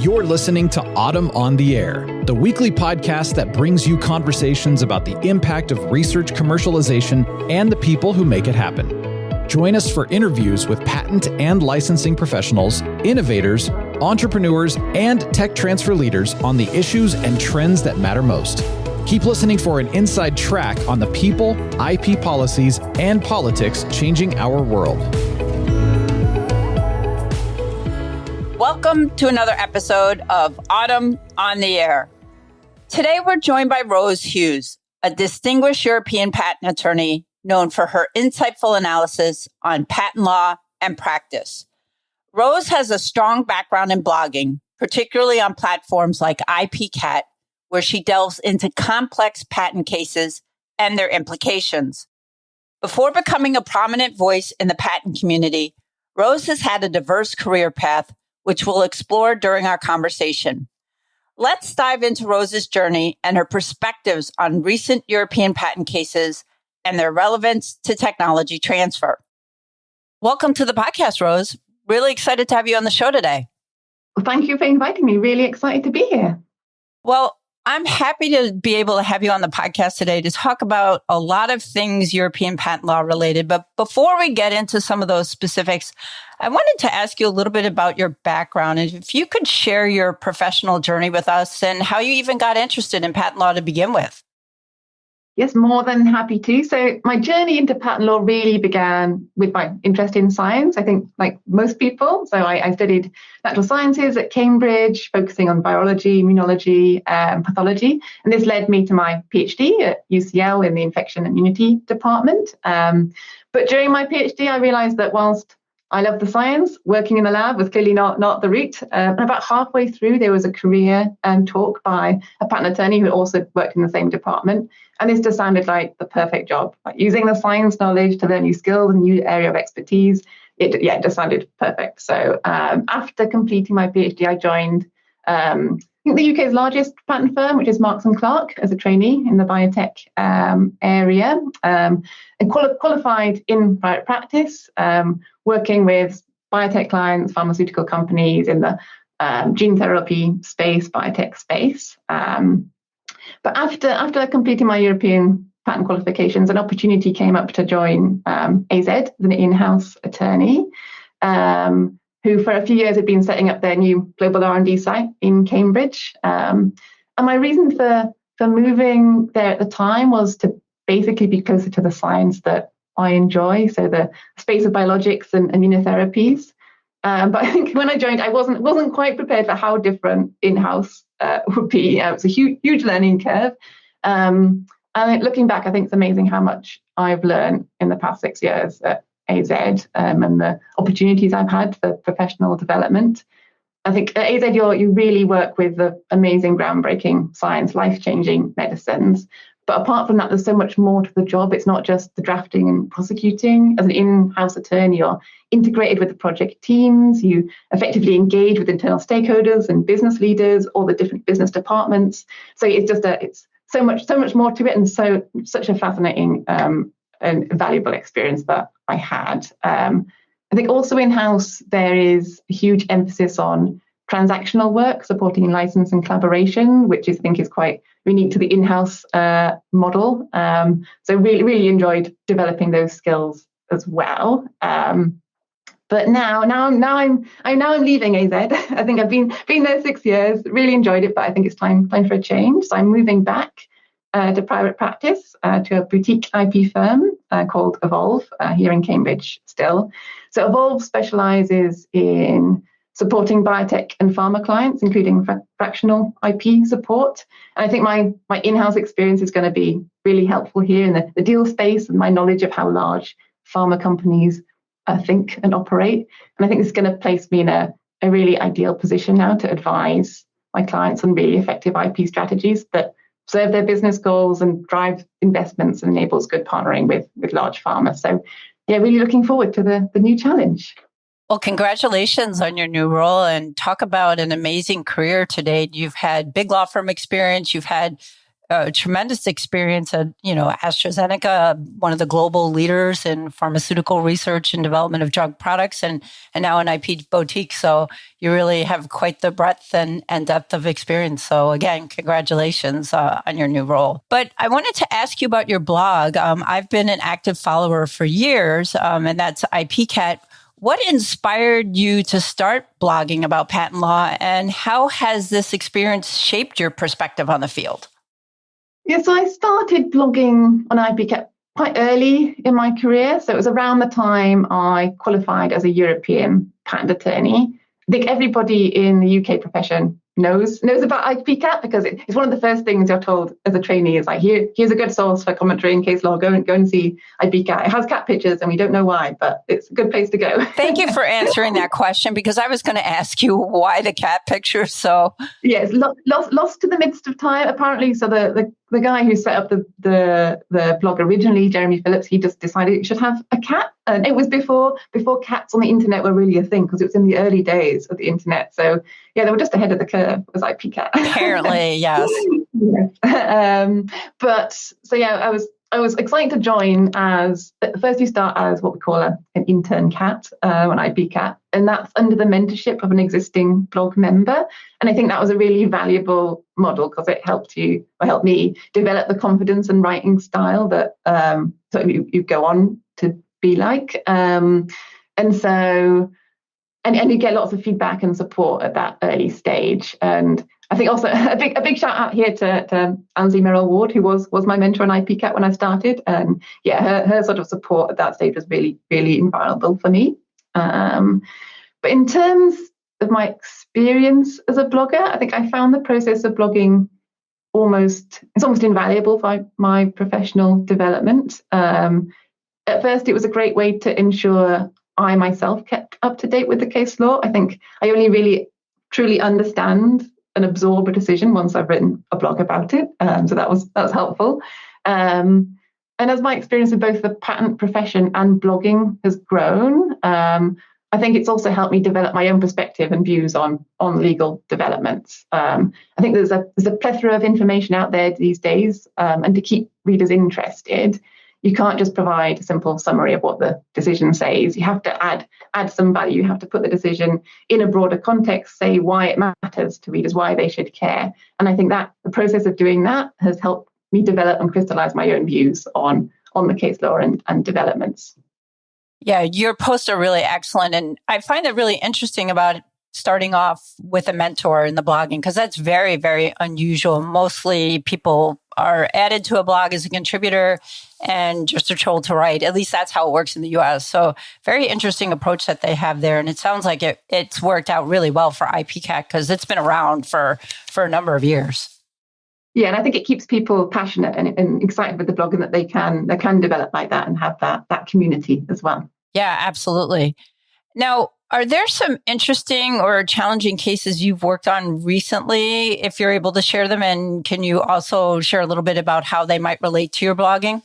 You're listening to Autumn on the Air, the weekly podcast that brings you conversations about the impact of research commercialization and the people who make it happen. Join us for interviews with patent and licensing professionals, innovators, entrepreneurs, and tech transfer leaders on the issues and trends that matter most. Keep listening for an inside track on the people, IP policies, and politics changing our world. Welcome to another episode of Autumn on the Air. Today we're joined by Rose Hughes, a distinguished European patent attorney known for her insightful analysis on patent law and practice. Rose has a strong background in blogging, particularly on platforms like IPKat, where she delves into complex patent cases and their implications. Before becoming a prominent voice in the patent community, Rose has had a diverse career path, which we'll explore during our conversation. Let's dive into Rose's journey and her perspectives on recent European patent cases and their relevance to technology transfer. Welcome to the podcast, Rose. Really excited to have you on the show today. Well, thank you for inviting me. Really excited to be here. Well, I'm happy to be able to have you on the podcast today to talk about a lot of things European patent law related. But before we get into some of those specifics, I wanted to ask you a little bit about your background and if you could share your professional journey with us and how you even got interested in patent law to begin with. Yes, more than happy to. So my journey into patent law really began with my interest in science, I think like most people. So I studied natural sciences at Cambridge, focusing on biology, immunology, pathology. And this led me to my PhD at UCL in the infection immunity department. But during my PhD, I realized that whilst I loved the science, working in the lab was clearly not the route. And about halfway through, there was a career talk by a patent attorney who also worked in the same department. And this just sounded like the perfect job, like using the science knowledge to learn new skills and new area of expertise. It just sounded perfect. So after completing my PhD, I joined I think the UK's largest patent firm, which is Marks Clerk, as a trainee in the biotech area, and qualified in private practice, working with biotech clients, pharmaceutical companies in the gene therapy space, biotech space. But after completing my European patent qualifications, an opportunity came up to join AZ as an in-house attorney, who for a few years had been setting up their new global R&D site in Cambridge. And my reason for moving there at the time was to basically be closer to the science that I enjoy, so the space of biologics and immunotherapies. But I think when I joined, I wasn't quite prepared for how different in-house would be. It was a huge learning curve. And looking back, I think it's amazing how much I've learned in the past 6 years at AZ and the opportunities I've had for professional development. I think at AZ, you really work with the amazing, groundbreaking science, life-changing medicines. But apart from that, there's so much more to the job. It's not just the drafting and prosecuting. As an in-house attorney, you're integrated with the project teams. You effectively engage with internal stakeholders and business leaders, all the different business departments. So it's just it's so much more to it, and such a fascinating and valuable experience that I had. I think also in-house, there is a huge emphasis on transactional work, supporting license and collaboration, which I think is quite unique to the in-house model. So really enjoyed developing those skills as well. But now I'm leaving AZ. I think I've been there 6 years, really enjoyed it, but I think it's time for a change. So I'm moving back to private practice, to a boutique IP firm called Evolve here in Cambridge still. So Evolve specializes in supporting biotech and pharma clients, including fractional IP support. And I think my in-house experience is going to be really helpful here in the deal space and my knowledge of how large pharma companies think and operate. And I think this is going to place me in a really ideal position now to advise my clients on really effective IP strategies that serve their business goals and drive investments and enables good partnering with large pharma. So yeah, really looking forward to the new challenge. Well, congratulations on your new role, and talk about an amazing career to date. You've had big law firm experience. You've had tremendous experience at, AstraZeneca, one of the global leaders in pharmaceutical research and development of drug products, and now an IP boutique. So you really have quite the breadth and depth of experience. So again, congratulations on your new role. But I wanted to ask you about your blog. I've been an active follower for years, and that's IPKat. What inspired you to start blogging about patent law, and how has this experience shaped your perspective on the field? Yeah, so I started blogging on IPKat quite early in my career. So it was around the time I qualified as a European patent attorney. I think everybody in the UK profession knows about IPKat because it's one of the first things you're told as a trainee is like, here's a good source for commentary and case law. Go and see IPKat. It has cat pictures and we don't know why, but it's a good place to go. Thank you for answering that question because I was going to ask you why the cat picture. So yes, lost to the midst of time apparently. So the guy who set up the blog originally, Jeremy Phillips, he just decided it should have a cat. And it was before cats on the internet were really a thing because it was in the early days of the internet. So yeah, they were just ahead of the curve, was IPKat. Apparently, yes. But so yeah, I was excited to join as, first you start as what we call an intern cat on IPKat, and that's under the mentorship of an existing blog member. And I think that was a really valuable model because it helped me develop the confidence and writing style that so you go on to be like. And you get lots of feedback and support at that early stage. And I think also a big shout out here to Ansley Merrill Ward, who was my mentor on IPKat when I started. And yeah, her sort of support at that stage was really, really invaluable for me. But in terms of my experience as a blogger, I think I found the process of blogging almost invaluable for my professional development. At first, it was a great way to ensure I myself kept up to date with the case law. I think I only really truly understand and absorb a decision once I've written a blog about it. So that was helpful. And as my experience with both the patent profession and blogging has grown, I think it's also helped me develop my own perspective and views on legal developments. I think there's a plethora of information out there these days, and to keep readers interested, you can't just provide a simple summary of what the decision says. You have to add some value. You have to put the decision in a broader context, say why it matters to readers, why they should care. And I think that the process of doing that has helped me develop and crystallize my own views on the case law and developments. Yeah, your posts are really excellent. And I find it really interesting about starting off with a mentor in the blogging, because that's very, very unusual. Mostly people are added to a blog as a contributor and just are told to write. At least that's how it works in the US. So very interesting approach that they have there. And it sounds like it's worked out really well for IPKat because it's been around for a number of years. Yeah, and I think it keeps people passionate and excited with the blogging that they can develop like that and have that community as well. Yeah, absolutely. Now, are there some interesting or challenging cases you've worked on recently, if you're able to share them? And can you also share a little bit about how they might relate to your blogging?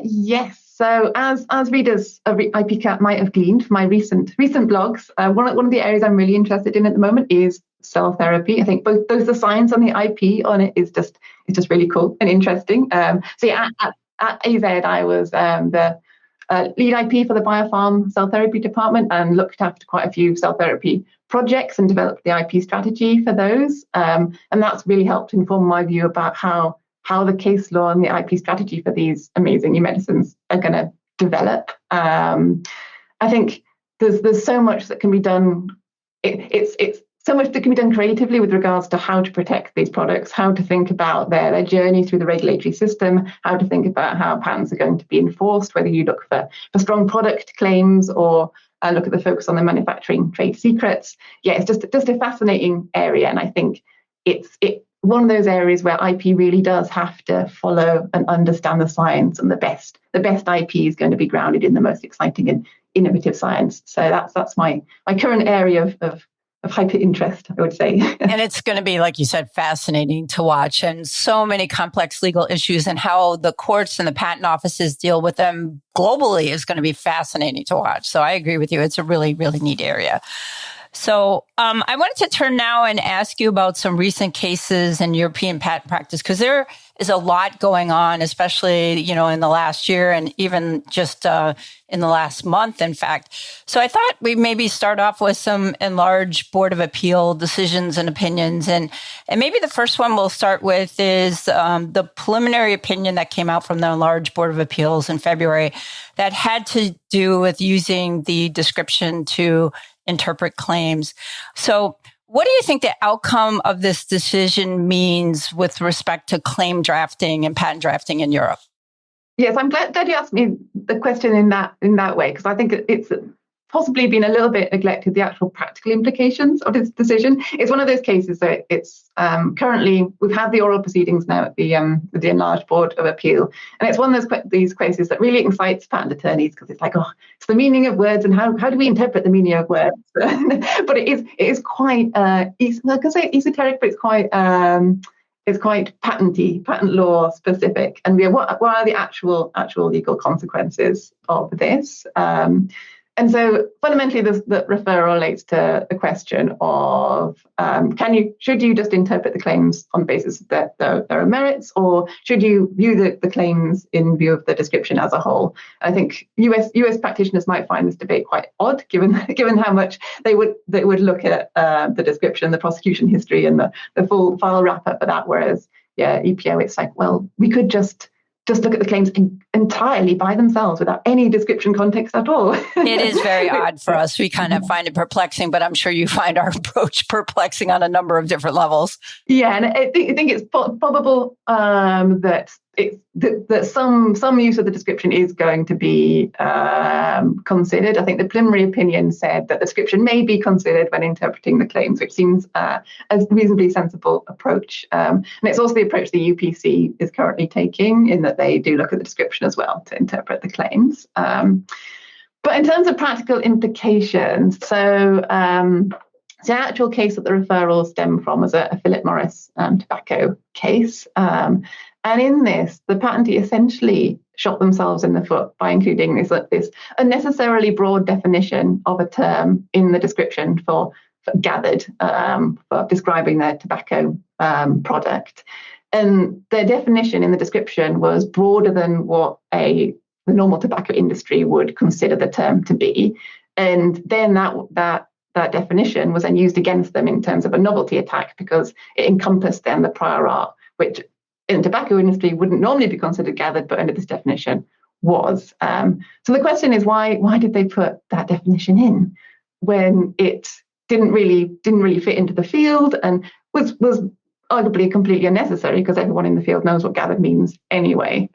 Yes. So as readers of IPKat might have gleaned from my recent blogs, one of the areas I'm really interested in at the moment is cell therapy. I think both the science and the IP on it is just really cool and interesting. So yeah, at AZ, I was the lead IP for the Biopharm cell therapy department and looked after quite a few cell therapy projects and developed the IP strategy for those. And that's really helped inform my view about how the case law and the IP strategy for these amazing new medicines are going to develop. I think there's so much that can be done. It's so much that can be done creatively with regards to how to protect these products, how to think about their journey through the regulatory system, how to think about how patents are going to be enforced, whether you look for strong product claims or look at the focus on the manufacturing trade secrets. Yeah, it's just a fascinating area. And I think it's one of those areas where IP really does have to follow and understand the science, and the best IP is going to be grounded in the most exciting and innovative science. So that's my current area of hyper interest, I would say. And it's going to be, like you said, fascinating to watch, and so many complex legal issues and how the courts and the patent offices deal with them globally is going to be fascinating to watch. So I agree with you. It's a really, really neat area. So I wanted to turn now and ask you about some recent cases in European patent practice, because there is a lot going on, especially, in the last year and even just in the last month, in fact. So I thought we maybe start off with some Enlarged Board of Appeal decisions and opinions. And maybe the first one we'll start with is the preliminary opinion that came out from the Enlarged Board of Appeals in February that had to do with using the description to interpret claims. So what do you think the outcome of this decision means with respect to claim drafting and patent drafting in Europe? Yes, I'm glad you asked me the question in that way, because I think it's possibly been a little bit neglected, the actual practical implications of this decision. It's one of those cases that it's currently, we've had the oral proceedings now at the Enlarged Board of Appeal, and it's one of these cases that really excites patent attorneys, because it's like, it's the meaning of words, and how do we interpret the meaning of words? But it is quite, I can say esoteric, but it's quite patent law specific. And what are the actual legal consequences of this? And so fundamentally, the referral relates to the question of should you just interpret the claims on the basis that there are merits, or should you view the claims in view of the description as a whole? I think US practitioners might find this debate quite odd, given how much they would look at the description, the prosecution history, and the full file wrap up for that. Whereas, EPO, it's like, well, we could just look at the claims entirely by themselves without any description context at all. It is very odd for us. We kind of find it perplexing, but I'm sure you find our approach perplexing on a number of different levels. Yeah, and I think it's probable that some use of the description is going to be considered. I think the preliminary opinion said that the description may be considered when interpreting the claims, which seems a reasonably sensible approach. And it's also the approach the UPC is currently taking, in that they do look at the description as well to interpret the claims. But in terms of practical implications, so the actual case that the referral stemmed from was a Philip Morris tobacco case. And in this, the patentee essentially shot themselves in the foot by including this unnecessarily broad definition of a term in the description for gathered, for describing their tobacco product. And their definition in the description was broader than what the normal tobacco industry would consider the term to be. And then that definition was then used against them in terms of a novelty attack, because it encompassed then the prior art, which in the tobacco industry wouldn't normally be considered gathered, but under this definition was. So the question is, why did they put that definition in when it didn't really fit into the field and was arguably completely unnecessary, because everyone in the field knows what gathered means anyway.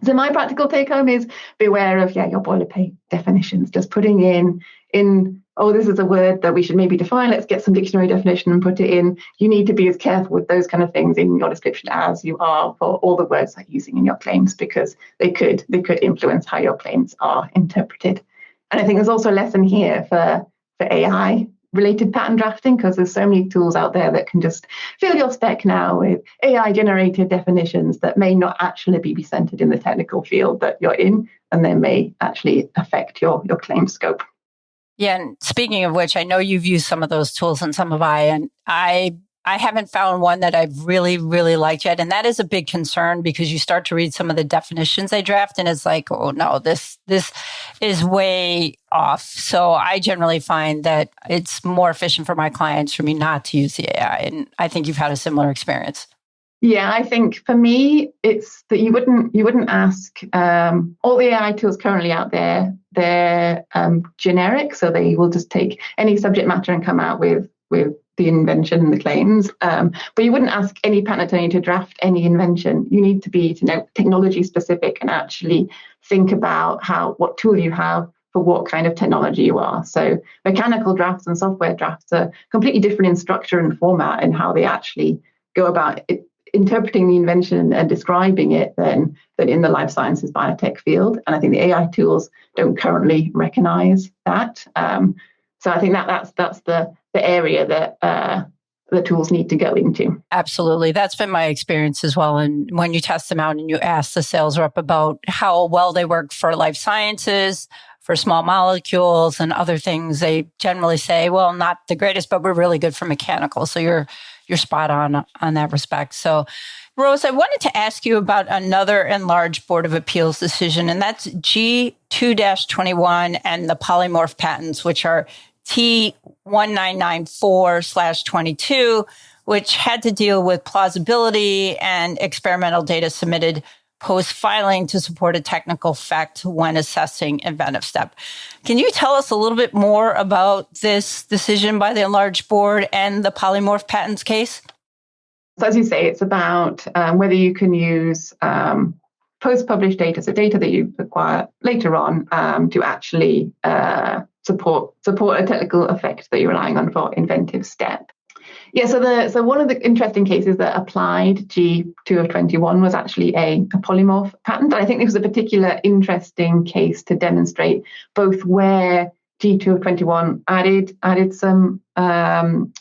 So my practical take home is beware of your boilerplate definitions, just putting in, this is a word that we should maybe define. Let's get some dictionary definition and put it in. You need to be as careful with those kind of things in your description as you are for all the words that you're using in your claims, because they could influence how your claims are interpreted. And I think there's also a lesson here for AI related patent drafting, because there's so many tools out there that can just fill your spec now with AI generated definitions that may not actually be centered in the technical field that you're in, and they may actually affect your claim scope. Yeah, and speaking of which, I know you've used some of those tools, and some have and I haven't found one that I've really, really liked yet. And that is a big concern, because you start to read some of the definitions they draft and it's like, oh no, this is way off. So I generally find that it's more efficient for my clients for me not to use the AI. And I think you've had a similar experience. Yeah, I think for me, it's that you wouldn't ask all the AI tools currently out there. They're generic, so they will just take any subject matter and come out with the invention and the claims. But you wouldn't ask any patent attorney to draft any invention. You need to be technology specific and actually think about what tool you have for what kind of technology you are. So mechanical drafts and software drafts are completely different in structure and format and how they actually go about it, interpreting the invention and describing it than in the life sciences biotech field. And I think the AI tools don't currently recognize that. So I think that's the area that the tools need to go into. Absolutely. That's been my experience as well. And when you test them out and you ask the sales rep about how well they work for life sciences, for small molecules and other things, they generally say, well, not the greatest, but we're really good for mechanical. So you're spot on that respect. So Rose, I wanted to ask you about another Enlarged Board of Appeals decision, and that's G2-21 and the Polymorph Patents, which are T1994/22, which had to deal with plausibility and experimental data submitted post-filing to support a technical effect when assessing inventive step. Can you tell us a little bit more about this decision by the Enlarged Board and the Polymorph Patents case? So as you say, it's about whether you can use post-published data, so data that you acquire later on, to actually support a technical effect that you're relying on for inventive step. Yeah, so one of the interesting cases that applied G2-21 was actually a polymorph patent. And I think this was a particular interesting case to demonstrate both where G2-21 added some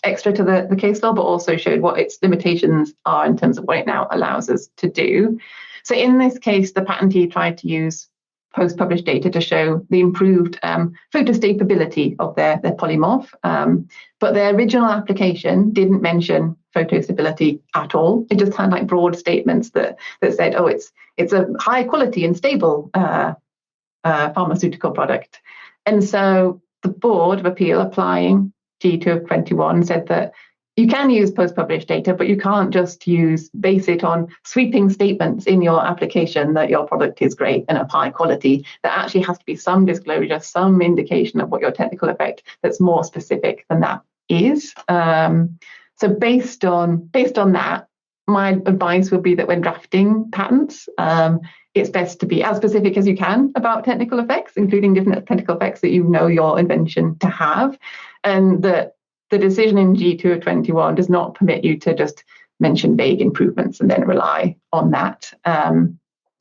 extra to the case law, but also showed what its limitations are in terms of what it now allows us to do. So in this case, the patentee tried to use post-published data to show the improved photostability of their polymorph, but their original application didn't mention photostability at all. It just had like broad statements that said, oh, it's a high quality and stable pharmaceutical product. And so the Board of Appeal applying G2-21 said that you can use post-published data, but you can't just base it on sweeping statements in your application that your product is great and of high quality. There actually has to be some disclosure, some indication of what your technical effect that's more specific than that is. So based on that, my advice would be that when drafting patents, it's best to be as specific as you can about technical effects, including different technical effects that you know your invention to have, and that the decision in G2-21 does not permit you to just mention vague improvements and then rely on that. And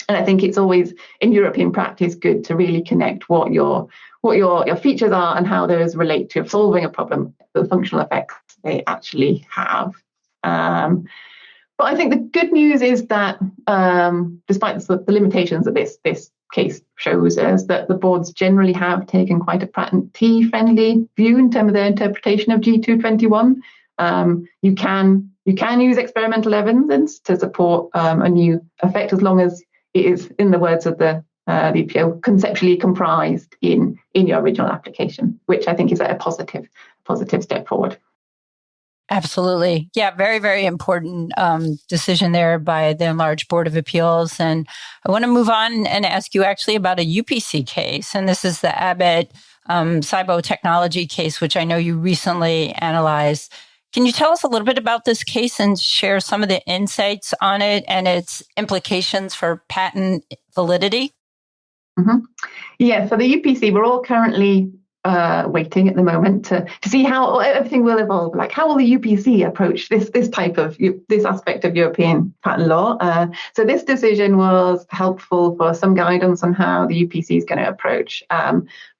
I think it's always in European practice good to really connect what your features are and how those relate to solving a problem, the functional effects they actually have. But I think the good news is that despite the limitations that this case shows us, that the boards generally have taken quite a patentee-friendly view in terms of their interpretation of G2-21. You can use experimental evidence to support a new effect as long as it is, in the words of the EPO, conceptually comprised in your original application, which I think is a positive step forward. Absolutely. Yeah, very, very important decision there by the Enlarged Board of Appeals. And I want to move on and ask you actually about a UPC case. And this is the Abbott SIBO technology case, which I know you recently analyzed. Can you tell us a little bit about this case and share some of the insights on it and its implications for patent validity? Mm-hmm. Yeah, so the UPC, we're all currently waiting at the moment to see how everything will evolve. Like, how will the UPC approach this aspect of European patent law? So this decision was helpful for some guidance on how the UPC is going to approach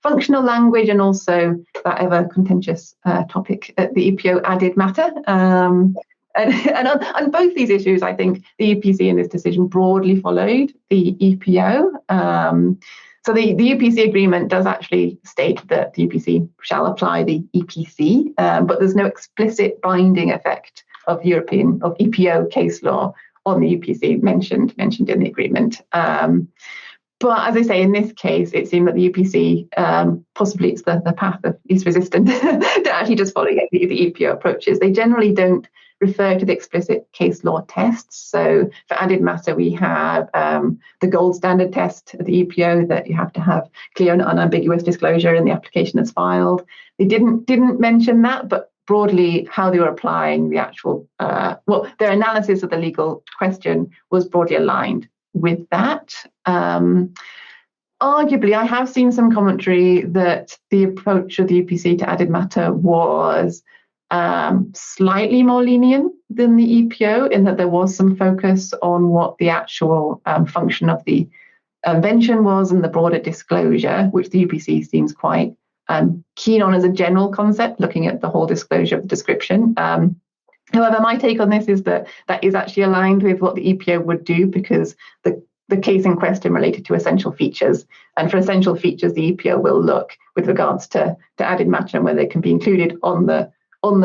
functional language and also that ever contentious topic at the EPO added matter. And on both these issues, I think the UPC in this decision broadly followed the EPO. So the UPC agreement does actually state that the UPC shall apply the EPC, but there's no explicit binding effect of EPO case law on the UPC mentioned in the agreement. But as I say, in this case, it seemed that the UPC, possibly it's the path of least resistance to actually just following the EPO approaches. They generally don't refer to the explicit case law tests. So for added matter, we have the gold standard test of the EPO that you have to have clear and unambiguous disclosure in the application that's filed. They didn't mention that, but broadly how they were applying the actual, their analysis of the legal question was broadly aligned with that. Arguably, I have seen some commentary that the approach of the UPC to added matter was slightly more lenient than the EPO, in that there was some focus on what the actual function of the invention was and the broader disclosure, which the UPC seems quite keen on as a general concept, looking at the whole disclosure of the description. However, my take on this is that is actually aligned with what the EPO would do, because the the case in question related to essential features. And for essential features, the EPO will look with regards to added matter and whether they can be included on the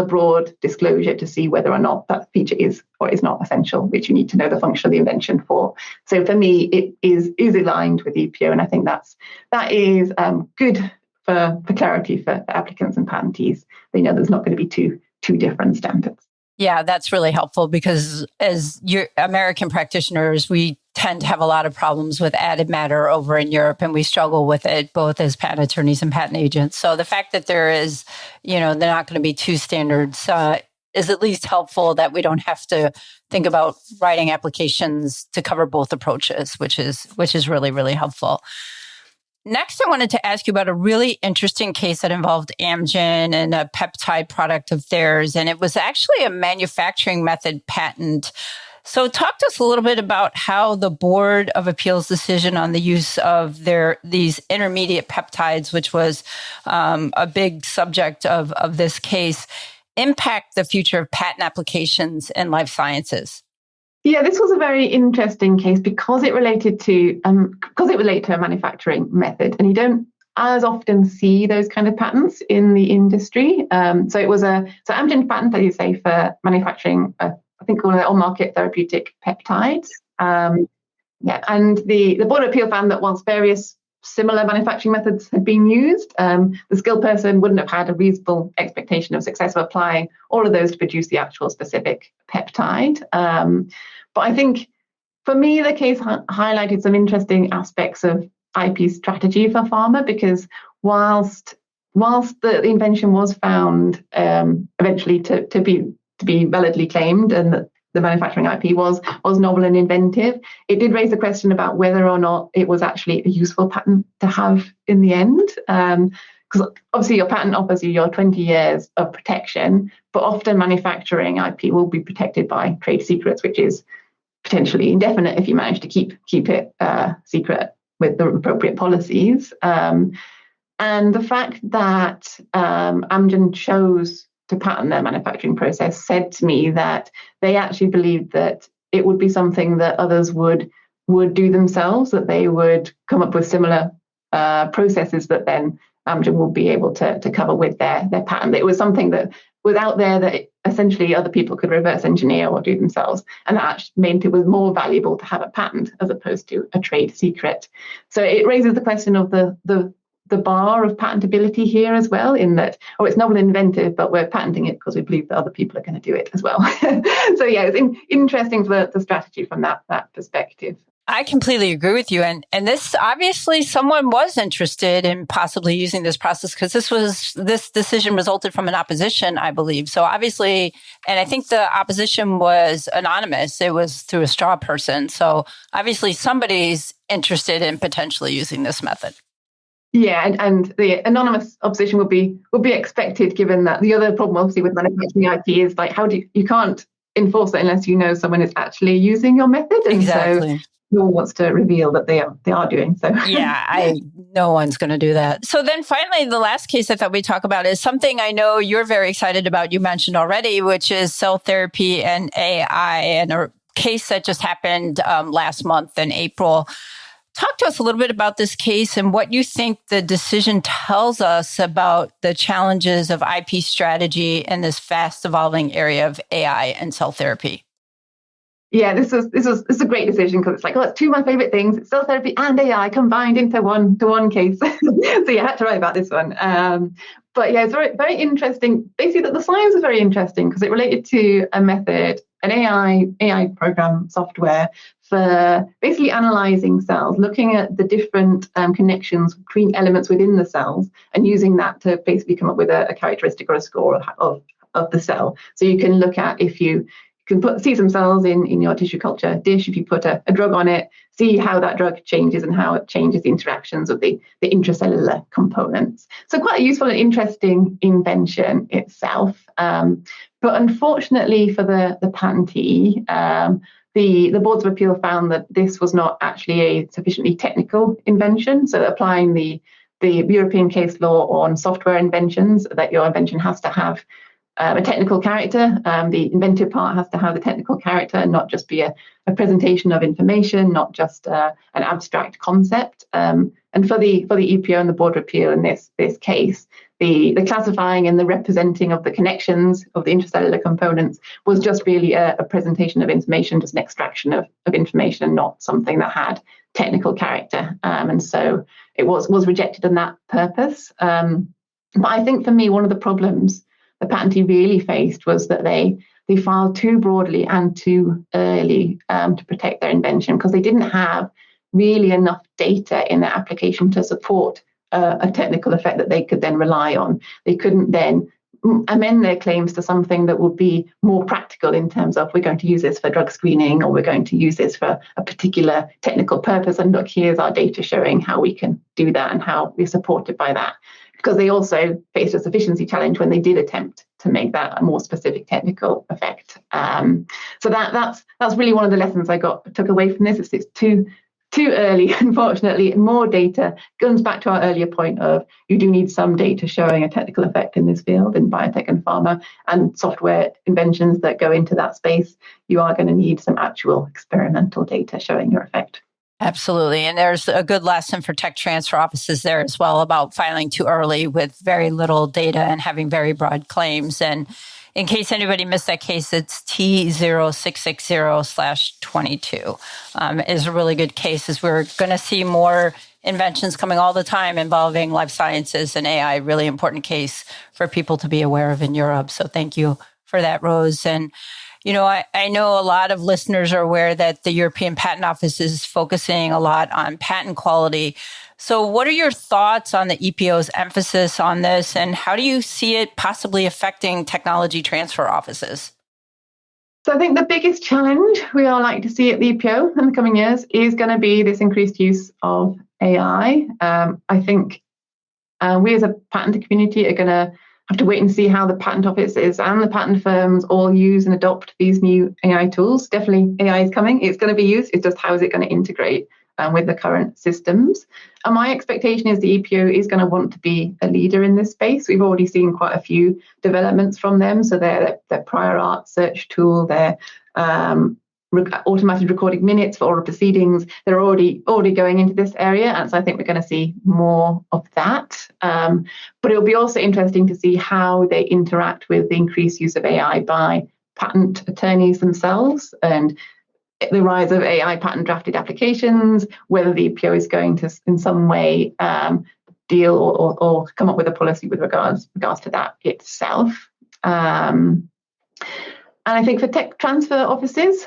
broad disclosure to see whether or not that feature is or is not essential, which you need to know the function of the invention for. So for me, it is aligned with EPO, and I think that is good for clarity for applicants and patentees. They know there's not going to be two different standards. Yeah, that's really helpful because as your American practitioners, we tend to have a lot of problems with added matter over in Europe, and we struggle with it both as patent attorneys and patent agents. So the fact that there is, they're not going to be two standards is at least helpful, that we don't have to think about writing applications to cover both approaches, which is really, really helpful. Next, I wanted to ask you about a really interesting case that involved Amgen and a peptide product of theirs, and it was actually a manufacturing method patent. So talk to us a little bit about how the Board of Appeals decision on the use of these intermediate peptides, which was a big subject of this case, impact the future of patent applications in life sciences. Yeah, this was a very interesting case because it related to a manufacturing method, and you don't as often see those kind of patents in the industry. So it was Amgen patent, as you say, for manufacturing, I think called on-market therapeutic peptides. And the Board of Appeal found that once various similar manufacturing methods had been used, the skilled person wouldn't have had a reasonable expectation of success of applying all of those to produce the actual specific peptide. But I think for me, the case highlighted some interesting aspects of IP strategy for pharma, because whilst the invention was found eventually to be validly claimed, and that the manufacturing IP was novel and inventive, it did raise the question about whether or not it was actually a useful patent to have in the end. Because obviously your patent offers you your 20 years of protection, but often manufacturing IP will be protected by trade secrets, which is potentially indefinite if you manage to keep it secret with the appropriate policies. And the fact that Amgen chose to patent their manufacturing process said to me that they actually believed that it would be something that others would do themselves, that they would come up with similar processes that then Amgen will be able to cover with their patent. It was something that was out there that essentially other people could reverse engineer or do themselves, and that actually meant it was more valuable to have a patent as opposed to a trade secret. So it raises the question of the bar of patentability here as well, in that, it's novel and inventive, but we're patenting it because we believe that other people are going to do it as well. So yeah, it's interesting for the strategy from that perspective. I completely agree with you. And this, obviously, someone was interested in possibly using this process, because this decision resulted from an opposition, I believe. So obviously, and I think the opposition was anonymous. It was through a straw person. So obviously somebody's interested in potentially using this method. Yeah, and the anonymous opposition would be expected, given that the other problem obviously with manufacturing IP is like, you can't enforce it unless you know someone is actually using your method. And exactly. So no one wants to reveal that they are doing so. Yeah, no one's going to do that. So then finally, the last case I thought we'd talk about is something I know you're very excited about, you mentioned already, which is cell therapy and AI, and a case that just happened last month in April. Talk to us a little bit about this case and what you think the decision tells us about the challenges of IP strategy in this fast evolving area of AI and cell therapy. Yeah, this is a great decision, because it's like, it's two of my favorite things. It's cell therapy and AI combined into one case. So yeah, I had to write about this one. But yeah, it's very, very interesting. Basically, the science is very interesting because it related to a method, an AI program software for basically analyzing cells, looking at the different connections between elements within the cells, and using that to basically come up with a characteristic or a score of the cell. So you can look at, if you can see some cells in your tissue culture dish, if you put a drug on it, see how that drug changes and how it changes the interactions of the intracellular components. So quite a useful and interesting invention itself. But unfortunately for the patentee, the Boards of Appeal found that this was not actually a sufficiently technical invention. So applying the European case law on software inventions, that your invention has to have a technical character. The inventive part has to have the technical character and not just be a presentation of information, not just an abstract concept. And for the EPO and the Board of Appeal in this case, the classifying and the representing of the connections of the intracellular components was just really a presentation of information, just an extraction of information, not something that had technical character. And so it was rejected on that purpose. But I think for me, one of the problems the patentee really faced was that they filed too broadly and too early to protect their invention, because they didn't have really enough data in their application to support a technical effect that they could then rely on. They couldn't then amend their claims to something that would be more practical in terms of, we're going to use this for drug screening, or we're going to use this for a particular technical purpose. And look, here's our data showing how we can do that and how we're supported by that. Because they also faced a sufficiency challenge when they did attempt to make that a more specific technical effect. So that's really one of the lessons I took away from this. It's too early, unfortunately. More data comes back to our earlier point of, you do need some data showing a technical effect in this field, in biotech and pharma and software inventions that go into that space. You are going to need some actual experimental data showing your effect. Absolutely. And there's a good lesson for tech transfer offices there as well about filing too early with very little data and having very broad claims. And in case anybody missed that case, it's T0660/22 is a really good case, as we're going to see more inventions coming all the time involving life sciences and AI, really important case for people to be aware of in Europe. So thank you for that, Rose. And you know, I know a lot of listeners are aware that the European Patent Office is focusing a lot on patent quality. So what are your thoughts on the EPO's emphasis on this, and how do you see it possibly affecting technology transfer offices? So I think the biggest challenge we are likely to see at the EPO in the coming years is going to be this increased use of AI. I think we as a patent community are going to have to wait and see how the patent offices and the patent firms all use and adopt these new AI tools. Definitely AI is coming. It's going to be used. It's just how is it going to integrate with the current systems. And my expectation is the EPO is going to want to be a leader in this space. We've already seen quite a few developments from them. So their prior art search tool, their automated recording minutes for oral proceedings, they're already going into this area. And so I think we're going to see more of that. But it'll be also interesting to see how they interact with the increased use of AI by patent attorneys themselves, and the rise of AI patent drafted applications, whether the EPO is going to in some way deal or come up with a policy with regards to that itself. And I think for tech transfer offices,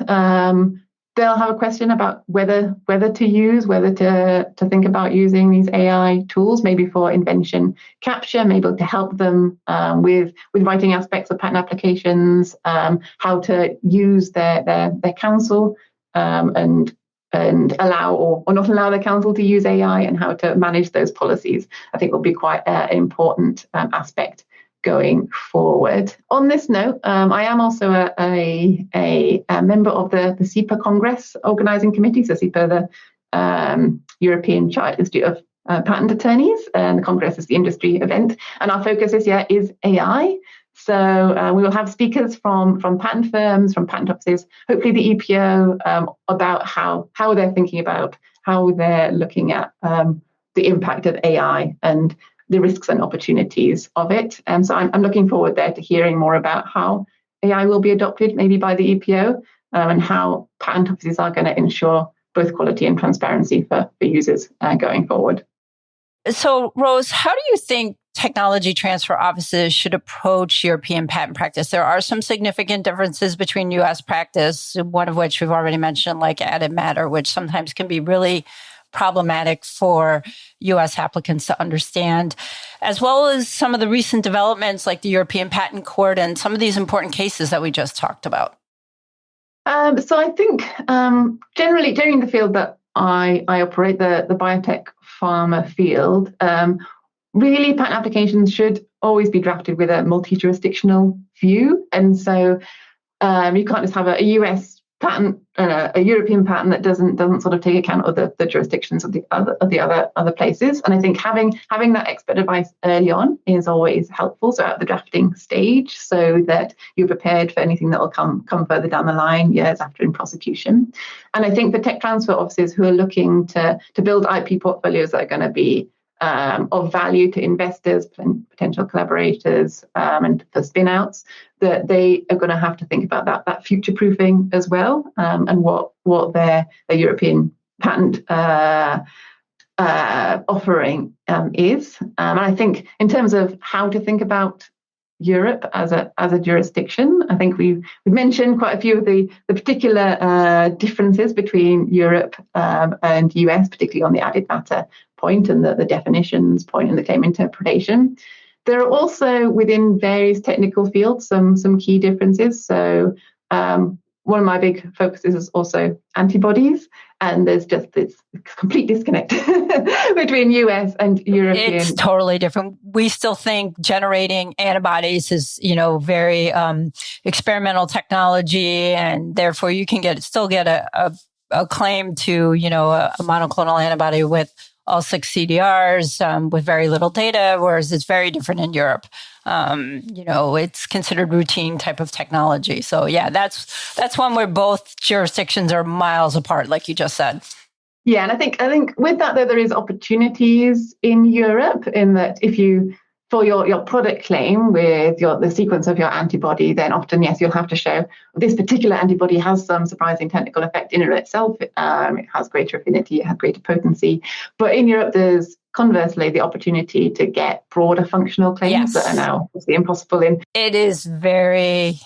they'll have a question about whether to think about using these AI tools, maybe for invention capture, maybe to help them with writing aspects of patent applications, how to use their counsel and allow or not allow their counsel to use AI, and how to manage those policies. I think will be quite an important aspect going forward. On this note, I am also a member of the CIPA Congress Organising Committee. So CIPA, the European Chartered Institute of Patent Attorneys, and the Congress is the industry event. And our focus this year is AI. So we will have speakers from patent firms, from patent offices, hopefully the EPO, about how they're thinking about, how they're looking at the impact of AI and the risks and opportunities of it. And so I'm looking forward there to hearing more about how AI will be adopted, maybe by the EPO, and how patent offices are going to ensure both quality and transparency for users going forward. So, Rose, how do you think technology transfer offices should approach European patent practice? There are some significant differences between U.S. practice, one of which we've already mentioned, like added matter, which sometimes can be really problematic for U.S. applicants to understand, as well as some of the recent developments like the European Patent Court and some of these important cases that we just talked about. So I think generally during the field that I operate, the biotech pharma field, really patent applications should always be drafted with a multi-jurisdictional view. And so you can't just have a US a European patent that doesn't sort of take account of the jurisdictions of the other places. And I think having that expert advice early on is always helpful. So at the drafting stage, so that you're prepared for anything that will come further down the line, years after in prosecution. And I think for tech transfer offices who are looking to build IP portfolios that are going to be of value to investors, potential collaborators, and for spin-outs, that they are going to have to think about that future-proofing as well, and what their European patent offering is. And I think in terms of how to think about Europe as a jurisdiction, I think we've mentioned quite a few of the particular differences between Europe and US, particularly on the added matter point and the definitions point and the claim interpretation. There are also within various technical fields some key differences. So one of my big focuses is also antibodies, and there's just this complete disconnect between US and European. It's totally different. We still think generating antibodies is, very experimental technology, and therefore you can still get a claim to, a monoclonal antibody with all 6 CDRs with very little data, whereas it's very different in Europe. It's considered routine type of technology. So yeah, that's one where both jurisdictions are miles apart, like you just said. Yeah, and I think with that though, there is opportunities in Europe in that if you, for your product claim with the sequence of your antibody, then often, yes, you'll have to show this particular antibody has some surprising technical effect in and of itself. It has greater affinity, it has greater potency. But in Europe, there's conversely the opportunity to get broader functional claims that are now obviously impossible in. It is very,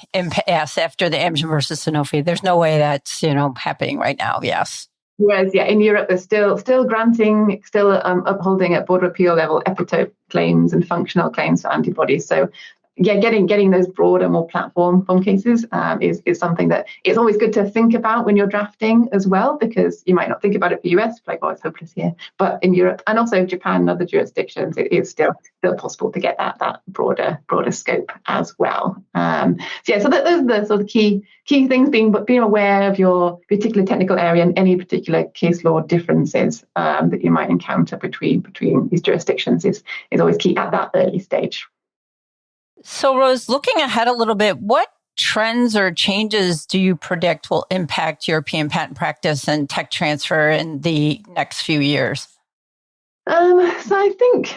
after the Amgen versus Sanofi, there's no way that's, happening right now. Yes. Whereas, in Europe, there's still granting, upholding at Board of Appeal level epitope claims and functional claims for antibodies. So, getting those broader, more platform cases is something that it's always good to think about when you're drafting as well, because you might not think about it for US, like, it's hopeless here. But in Europe and also Japan and other jurisdictions, it is still possible to get that broader scope as well. So those are the sort of key things: being aware of your particular technical area and any particular case law differences that you might encounter between these jurisdictions is always key at that early stage. So, Rose, looking ahead a little bit, what trends or changes do you predict will impact European patent practice and tech transfer in the next few years? So I think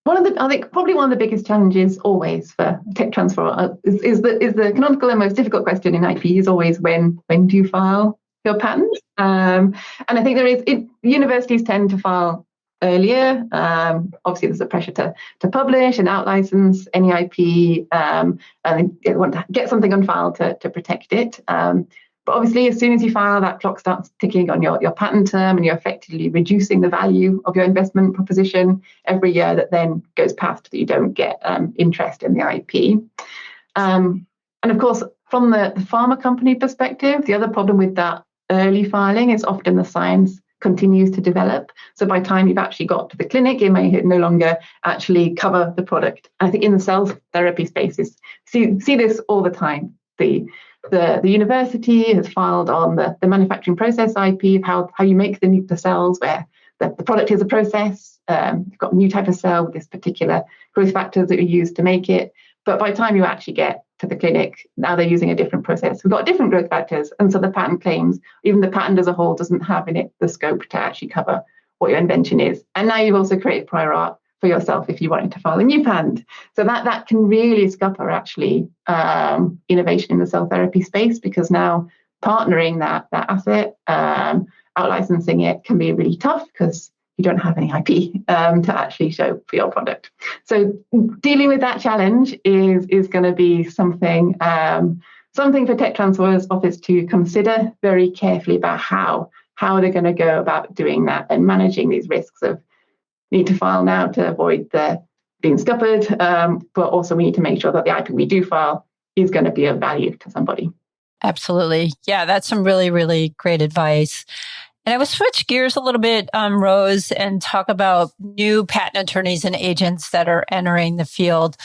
probably one of the biggest challenges always for tech transfer is the canonical and most difficult question in IP is always when do you file your patent? And I think universities tend to file earlier. Obviously, there's a pressure to publish and out-license any IP, and they want to get something on file to protect it. But obviously, as soon as you file, that clock starts ticking on your patent term, and you're effectively reducing the value of your investment proposition every year that then goes past that you don't get interest in the IP. And of course, from the pharma company perspective, the other problem with that early filing is often the science continues to develop. So by the time you've actually got to the clinic, it may no longer actually cover the product. I think in the cell therapy spaces, see this all the time. The university has filed on the manufacturing process IP of how you make the cells, where the product is a process. You've got a new type of cell with this particular growth factors that you use to make it. But by the time you actually get to the clinic, now they're using a different process. We've got different growth factors. And so the patent claims, even the patent as a whole, doesn't have in it the scope to actually cover what your invention is. And now you've also created prior art for yourself if you wanted to file a new patent. So that can really scupper actually innovation in the cell therapy space, because now partnering that asset, out-licensing it can be really tough because you don't have any IP to actually show for your product. So dealing with that challenge is going to be something for tech transfer's office to consider very carefully about how they're going to go about doing that and managing these risks of need to file now to avoid the being scuppered, but also we need to make sure that the IP we do file is going to be of value to somebody. Absolutely. Yeah, that's some really, really great advice. And I will switch gears a little bit, Rose, and talk about new patent attorneys and agents that are entering the field.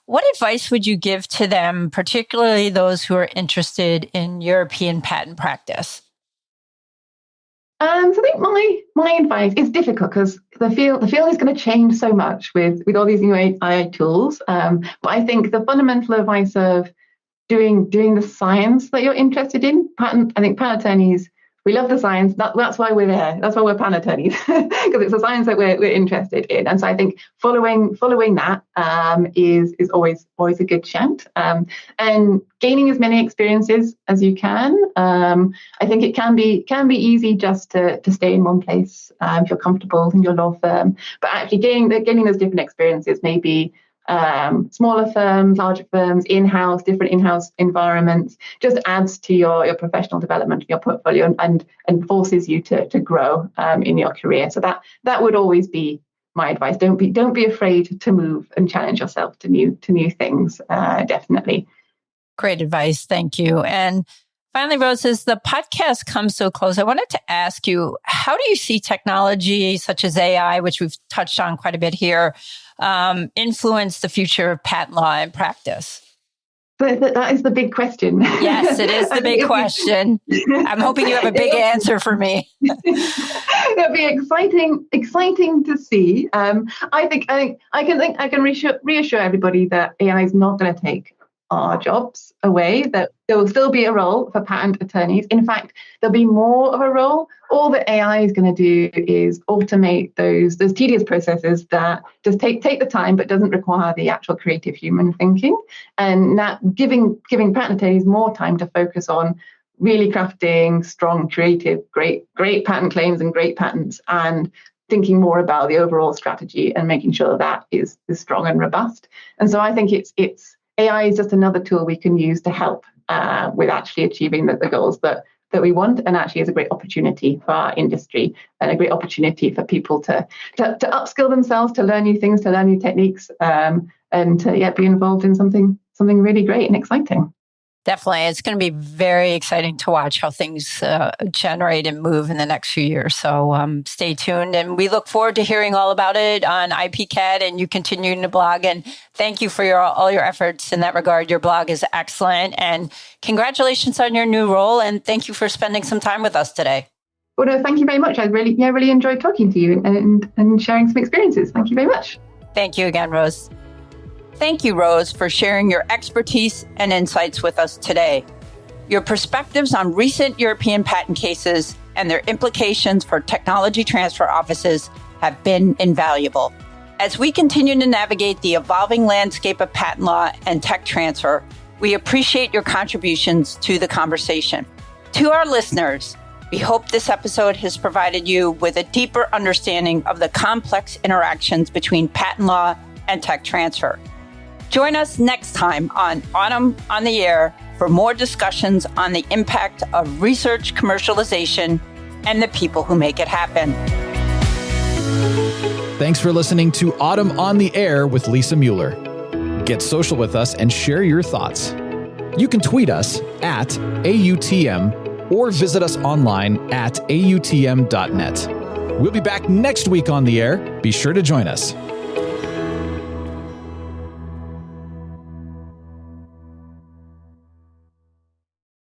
What advice would you give to them, particularly those who are interested in European patent practice? So I think my advice is difficult because the field is going to change so much with all these new AI tools. But I think the fundamental advice of doing the science that you're interested in, I think patent attorneys, we love the science. That's why we're there. That's why we're patent attorneys, because it's the science that we're interested in. And so I think following that is always a good shout. And gaining as many experiences as you can. I think it can be easy just to stay in one place if you're comfortable in your law firm. But actually gaining those different experiences, maybe smaller firms, larger firms, different in-house environments, just adds to your professional development, your portfolio, and forces you to grow in your career. So that would always be my advice. Don't be afraid to move and challenge yourself to new things. Definitely. Great advice. Thank you. And finally, Rose, as the podcast comes to a close, I wanted to ask you, how do you see technology such as AI, which we've touched on quite a bit here, influence the future of patent law and practice? That is the big question. Yes, it is the big question. I'm hoping you have a big answer for me. It'll be exciting to see. I think I can reassure everybody that AI is not going to take our jobs away, that there will still be a role for patent attorneys. In fact, there'll be more of a role. All that AI is going to do is automate those tedious processes that just take the time but doesn't require the actual creative human thinking. And that giving patent attorneys more time to focus on really crafting strong, creative, great patent claims and great patents, and thinking more about the overall strategy and making sure that is strong and robust. And so I think it's AI is just another tool we can use to help with actually achieving the goals that we want, and actually is a great opportunity for our industry and a great opportunity for people to upskill themselves, to learn new things, to learn new techniques, and to be involved in something really great and exciting. Definitely. It's going to be very exciting to watch how things generate and move in the next few years. So stay tuned. And we look forward to hearing all about it on IPKat and you continuing to blog. And thank you for all your efforts in that regard. Your blog is excellent. And congratulations on your new role. And thank you for spending some time with us today. Well, no, thank you very much. I really enjoyed talking to you and sharing some experiences. Thank you very much. Thank you again, Rose. Thank you, Rose, for sharing your expertise and insights with us today. Your perspectives on recent European patent cases and their implications for technology transfer offices have been invaluable. As we continue to navigate the evolving landscape of patent law and tech transfer, we appreciate your contributions to the conversation. To our listeners, we hope this episode has provided you with a deeper understanding of the complex interactions between patent law and tech transfer. Join us next time on Autumn on the Air for more discussions on the impact of research commercialization and the people who make it happen. Thanks for listening to Autumn on the Air with Lisa Mueller. Get social with us and share your thoughts. You can tweet us at AUTM or visit us online at AUTM.net. We'll be back next week on the air. Be sure to join us.